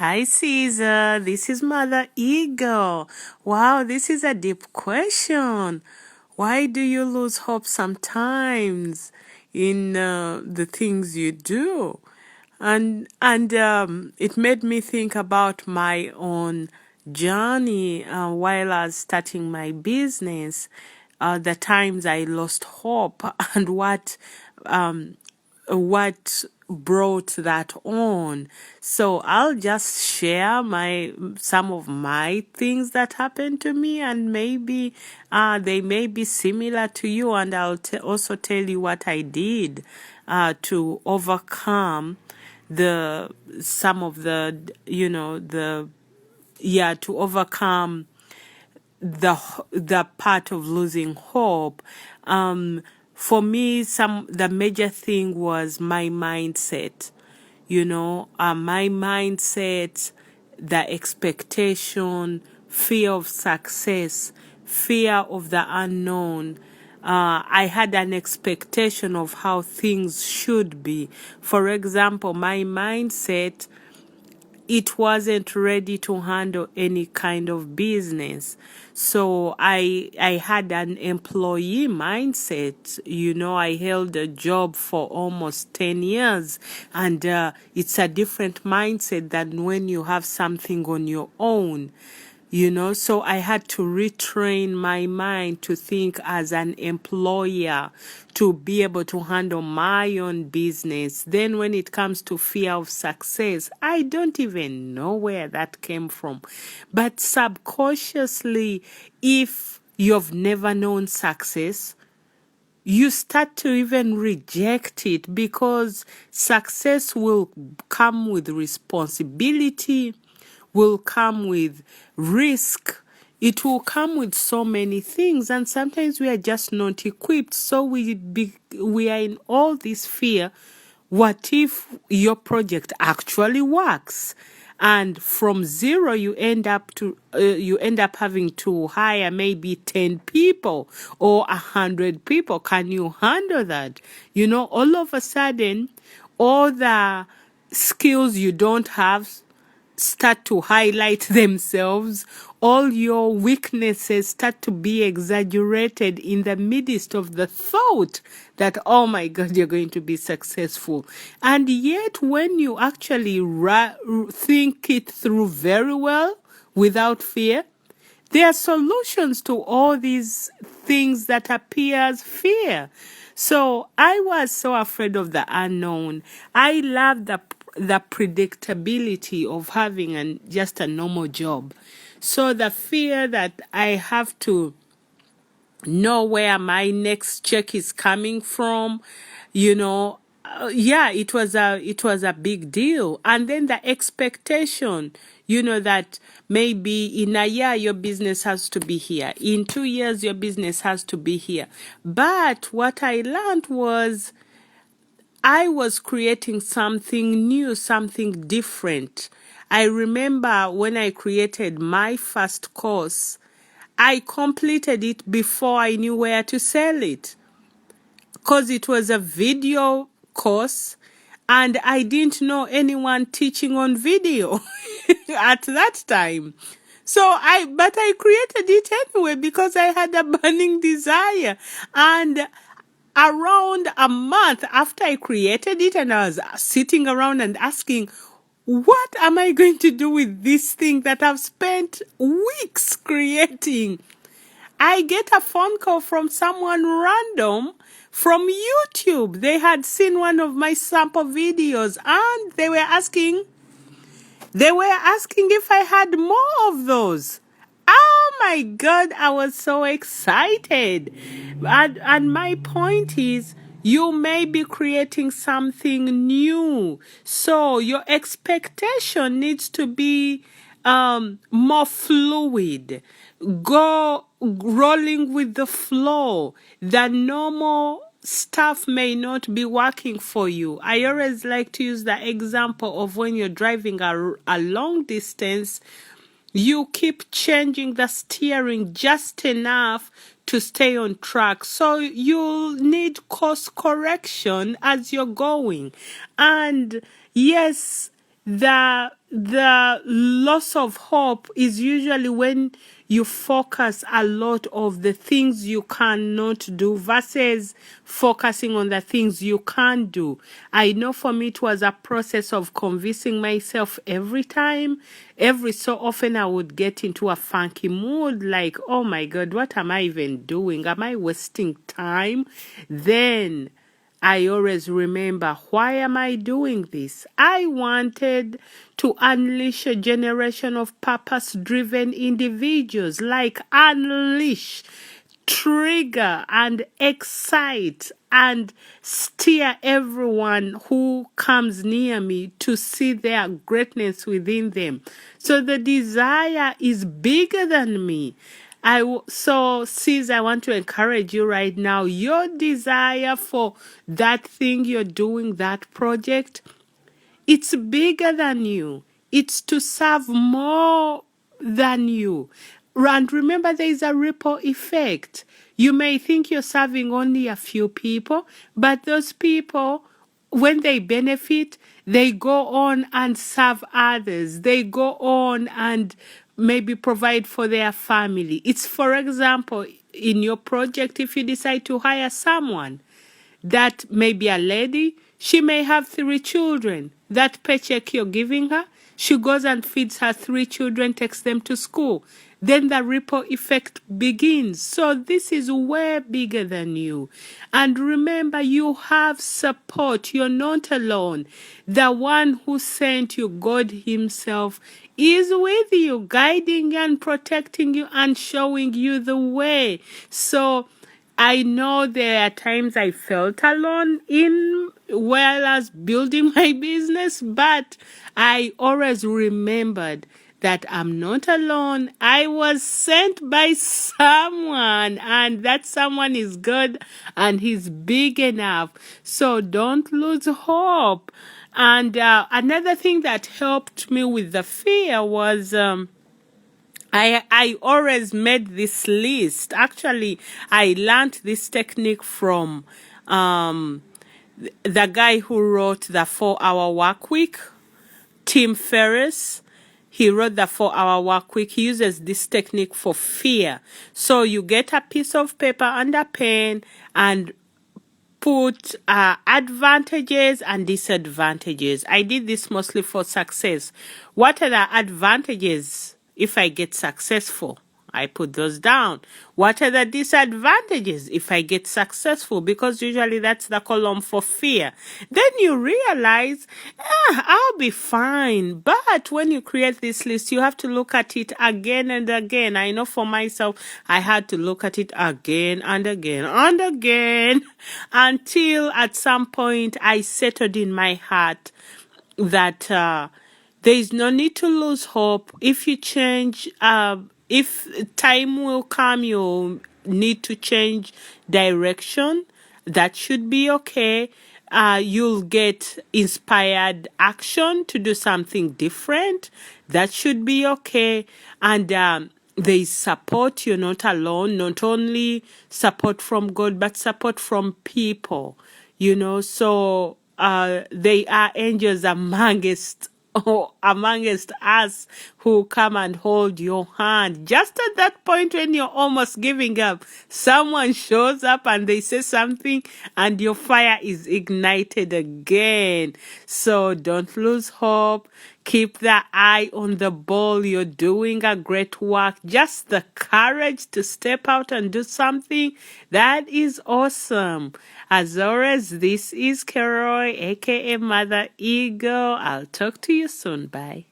Hi, Caesar. This is Mother Eagle. Wow, this is a deep question. Why do you lose hope sometimes in the things you do? And it made me think about my own journey while I was starting my business. The times I lost hope and what brought that on. So I'll just share some of my things that happened to me, and maybe they may be similar to you, and I'll also tell you what I did to overcome some of the to overcome the part of losing hope. For me, the major thing was my mindset. My mindset, the expectation, fear of success, fear of the unknown. I had an expectation of how things should be. For example, my mindset, it wasn't ready to handle any kind of business. So I had an employee mindset. I held a job for almost 10 years, and it's a different mindset than when you have something on your own. So I had to retrain my mind to think as an employer, to be able to handle my own business. Then when it comes to fear of success, I don't even know where that came from. But subconsciously, if you've never known success, you start to even reject it, because success will come with responsibility, will come with risk. It will come with so many things, and sometimes we are just not equipped. So we are in all this fear. What if your project actually works? And from zero, you end up having to hire maybe 10 people or 100 people. Can you handle that? All of a sudden, all the skills you don't have start to highlight themselves. All your weaknesses start to be exaggerated in the midst of the thought that, oh my God, you're going to be successful. And yet, when you actually think it through very well, without fear, there are solutions to all these things that appear as fear. So I was so afraid of the unknown. I love the predictability of having just a normal job. So the fear that I have to know where my next check is coming from, it was a big deal. And then the expectation, that maybe in a year your business has to be here, in 2 years your business has to be here. But what I learned was I was creating something new, something different. I remember when I created my first course, I completed it before I knew where to sell it, because it was a video course and I didn't know anyone teaching on video at that time. But I created it anyway because I had a burning desire. And around a month after I created it, and I was sitting around and asking, what am I going to do with this thing that I've spent weeks creating? I get a phone call from someone random from YouTube. They had seen one of my sample videos and they were asking if I had more of those. Oh my God, I was so excited. And my point is, you may be creating something new. So your expectation needs to be more fluid. Go rolling with the flow. The normal stuff may not be working for you. I always like to use the example of when you're driving a long distance, you keep changing the steering just enough to stay on track. So you'll need course correction as you're going. And yes, the the loss of hope is usually when you focus a lot of the things you cannot do versus focusing on the things you can do. I know for me it was a process of convincing myself every time. Every so often I would get into a funky mood like, oh my God, what am I even doing? Am I wasting time? Then I always remember, why am I doing this? I wanted to unleash a generation of purpose-driven individuals, like unleash, trigger, and excite and steer everyone who comes near me to see their greatness within them. So the desire is bigger than me. So, sis, I want to encourage you right now. Your desire for that thing you're doing, that project, it's bigger than you. It's to serve more than you. And remember, there is a ripple effect. You may think you're serving only a few people, but those people, when they benefit, they go on and serve others. They go on and maybe provide for their family. It's, for example, in your project, if you decide to hire someone, that may be a lady, she may have 3 children. That paycheck you're giving her, she goes and feeds her 3 children, takes them to school. Then the ripple effect begins. So this is way bigger than you. And remember, you have support. You're not alone. The one who sent you, God Himself, is with you, guiding you and protecting you and showing you the way. So I know there are times I felt alone while I was building my business, but I always remembered that I'm not alone. I was sent by someone, and that someone is God, and He's big enough. So don't lose hope. And another thing that helped me with the fear was I always made this list. Actually, I learned this technique from the guy who wrote the 4-Hour Work Week, Tim Ferriss. He wrote the 4-Hour Work Week. He uses this technique for fear. So you get a piece of paper and a pen and put advantages and disadvantages. I did this mostly for success. What are the advantages if I get successful? I put those down. What are the disadvantages if I get successful? Because usually that's the column for fear. Then you realize, I'll be fine. But when you create this list, you have to look at it again and again. I know for myself, I had to look at it again and again and again until at some point I settled in my heart that there is no need to lose hope. If you change, if time will come, you'll need to change direction. That should be okay. You'll get inspired action to do something different. That should be okay. And there is support. You're not alone. Not only support from God, but support from people. So they are angels amongst us who come and hold your hand. Just at that point when you're almost giving up, someone shows up and they say something and your fire is ignited again. So don't lose hope. Keep the eye on the ball. You're doing a great work. Just the courage to step out and do something. That is awesome. As always, this is Keroy, aka Mother Eagle. I'll talk to you soon. Bye.